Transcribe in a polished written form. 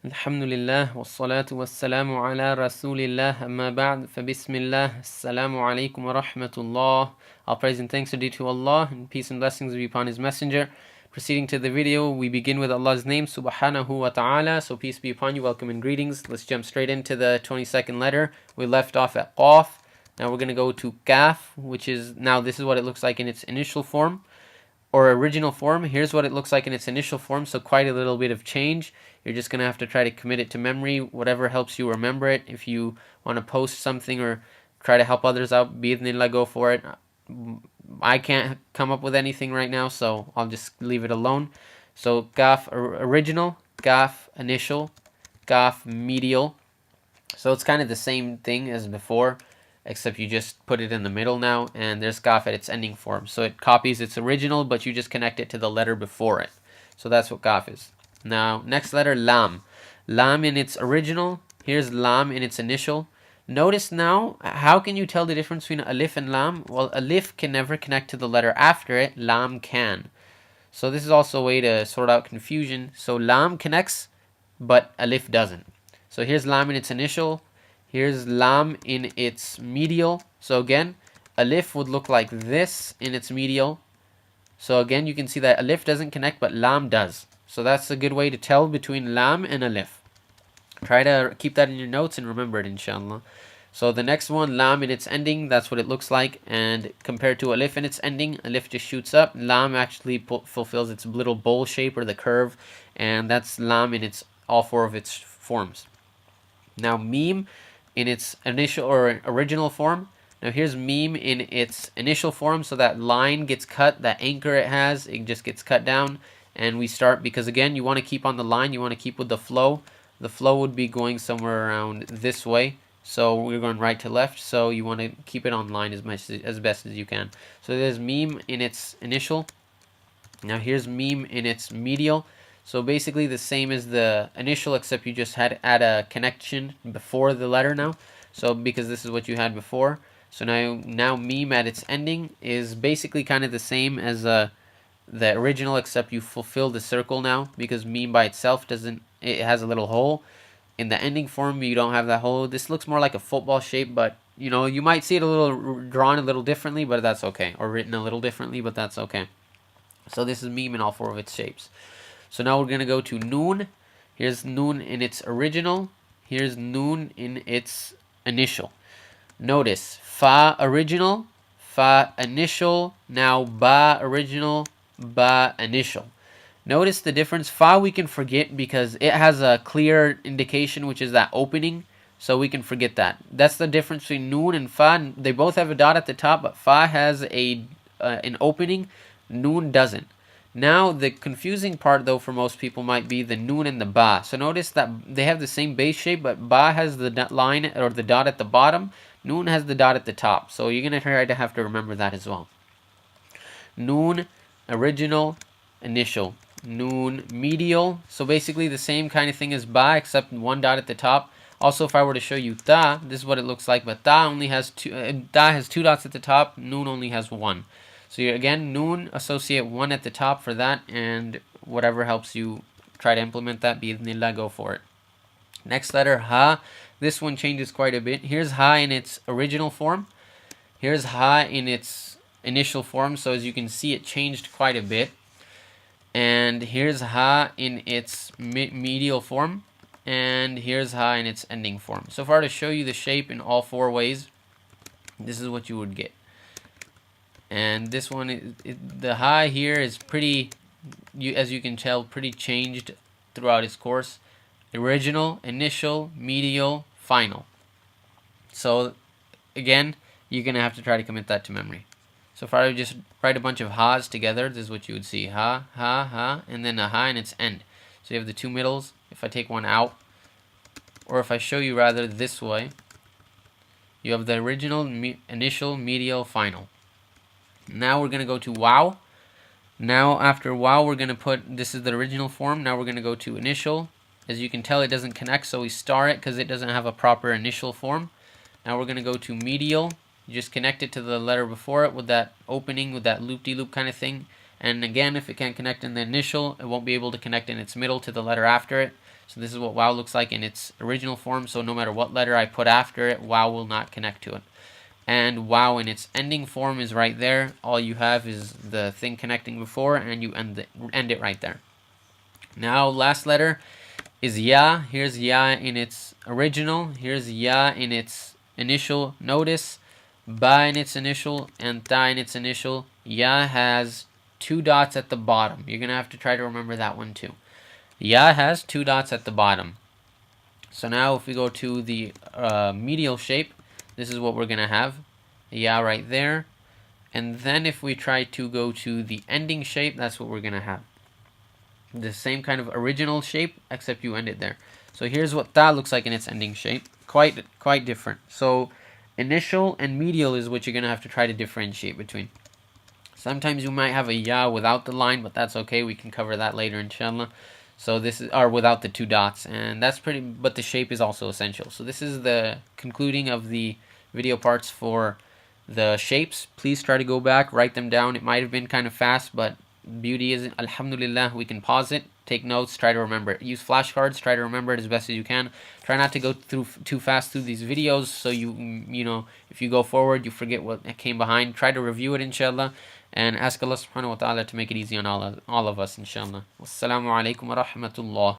Alhamdulillah, wassalatu wassalamu ala rasulillah, amma ba'd, bismillah, assalamu alaikum wa rahmatullah. All praise and thanks are due to Allah, and peace and blessings be upon His Messenger. Proceeding to the video, we begin with Allah's name, subhanahu wa ta'ala, so peace be upon you, welcome and greetings. Let's jump straight into the 22nd letter. We left off at Qaf, now we're going to go to Kaf, which is, now this is what it looks like in its initial form, or original form. Here's what it looks like in its initial form, so quite a little bit of change. You're just going to have to try to commit it to memory, whatever helps you remember it. If you want to post something or try to help others out, bi'idhnillah, go for it. I can't come up with anything right now, so I'll just leave it alone. So Kaf original, Kaf initial, Kaf medial. So it's kind of the same thing as before, except you just put it in the middle now, and there's Kaf at its ending form. So it copies its original, but you just connect it to the letter before it. So that's what Kaf is. Now, next letter, Lam. Lam in its original. Here's Lam in its initial. Notice now, how can you tell the difference between Alif and Lam? Well, Alif can never connect to the letter after it. Lam can. So this is also a way to sort out confusion. So Lam connects, but Alif doesn't. So here's Lam in its initial. Here's Lam in its medial. So again, Alif would look like this in its medial. So again, you can see that Alif doesn't connect, but Lam does. So that's a good way to tell between Lam and Alif. Try to keep that in your notes and remember it, inshallah. So the next one, Lam in its ending, that's what it looks like. And compared to Alif in its ending, Alif just shoots up. Lam actually fulfills its little bowl shape or the curve. And that's Lam in its all four of its forms. Now Mim in its initial or original form. Now here's Mim in its initial form. So that line gets cut, that anchor it has, it just gets cut down. And we start, because again, you want to keep on the line, you want to keep with the flow. The flow would be going somewhere around this way. So we're going right to left, so you want to keep it on line as best as you can. So there's Mim in its initial. Now here's Mim in its medial. So basically the same as the initial, except you just had to add a connection before the letter now. So because this is what you had before. So now Mim at its ending is basically kind of the same as the original, except you fulfill the circle now, because Mim by itself doesn't, it has a little hole. In the ending form, you don't have that hole. This looks more like a football shape, but you know, you might see it a little drawn a little differently, but that's okay, or written a little differently, but that's okay. So this is Mim in all four of its shapes. So now we're going to go to Noon. Here's Noon in its original. Here's Noon in its initial. Notice Fa original, Fa initial, now Ba original, Ba initial. Notice the difference. Fa we can forget because it has a clear indication, which is that opening, so we can forget that. That's the difference between Noon and Fa. They both have a dot at the top, but Fa has an opening, Noon doesn't. Now the confusing part though for most people might be the Noon and the Ba. So notice that they have the same base shape, but Ba has the line or the dot at the bottom, Noon has the dot at the top. So you're going to try to have to remember that as well. Noon original, initial. Noon medial. So basically the same kind of thing as Ba, except one dot at the top. Also, if I were to show you Ta, this is what it looks like, but Ta only has two dots at the top, Noon only has one. So again, Noon, associate one at the top for that, and whatever helps you try to implement that, bi'idhnillah, go for it. Next letter, Ha. This one changes quite a bit. Here's Ha in its original form. Here's Ha in its initial form. So as you can see, it changed quite a bit. And here's Ha in its medial form. And here's Ha in its ending form. So if I were to show you the shape in all four ways, this is what you would get. And this one, the Ha here is pretty, as you can tell, pretty changed throughout its course. Original, initial, medial, final. So again, you're going to have to try to commit that to memory. So if I would just write a bunch of Ha's together, this is what you would see. Ha, ha, ha, and then a Ha in its end. So you have the two middles. If I take one out, or if I show you rather this way, you have the original, initial, medial, final. Now we're going to go to Wow. Now after Wow, we're going to put, this is the original form. Now we're going to go to initial. As you can tell, it doesn't connect, so we star it because it doesn't have a proper initial form. Now we're going to go to medial. You just connect it to the letter before it with that opening, with that loop-de-loop kind of thing. And again, if it can't connect in the initial, it won't be able to connect in its middle to the letter after it. So this is what wow looks like in its original form. So no matter what letter I put after it, wow will not connect to it. And wow in its ending form is right there. All you have is the thing connecting before, and you end it right there. Now last letter is ya. Here's ya in its original. Here's ya in its initial. Notice ba in its initial and ta in its initial. Ya has 2 dots at the bottom. You're going to have to try to remember that one too. Ya has 2 dots at the bottom. So now if we go to the medial shape, this is what we're going to have. Ya right there. And then if we try to go to the ending shape, that's what we're going to have. The same kind of original shape, except you end it there. So here's what ta looks like in its ending shape. Quite different. So initial and medial is what you're going to have to try to differentiate between. Sometimes you might have a ya without the line, but that's okay. We can cover that later, inshallah. So this is, or without the 2 dots, and that's pretty, but the shape is also essential. So this is the concluding of the video parts for the shapes. Please try to go back, write them down. It might have been kind of fast, but beauty is, alhamdulillah, we can pause it, take notes, try to remember it. Use flashcards, try to remember it as best as you can. Try not to go through too fast through these videos, so you know, if you go forward, you forget what came behind. Try to review it, inshallah, and ask Allah subhanahu wa ta'ala to make it easy on all of us, inshallah. Wassalamu alaikum wa rahmatullah.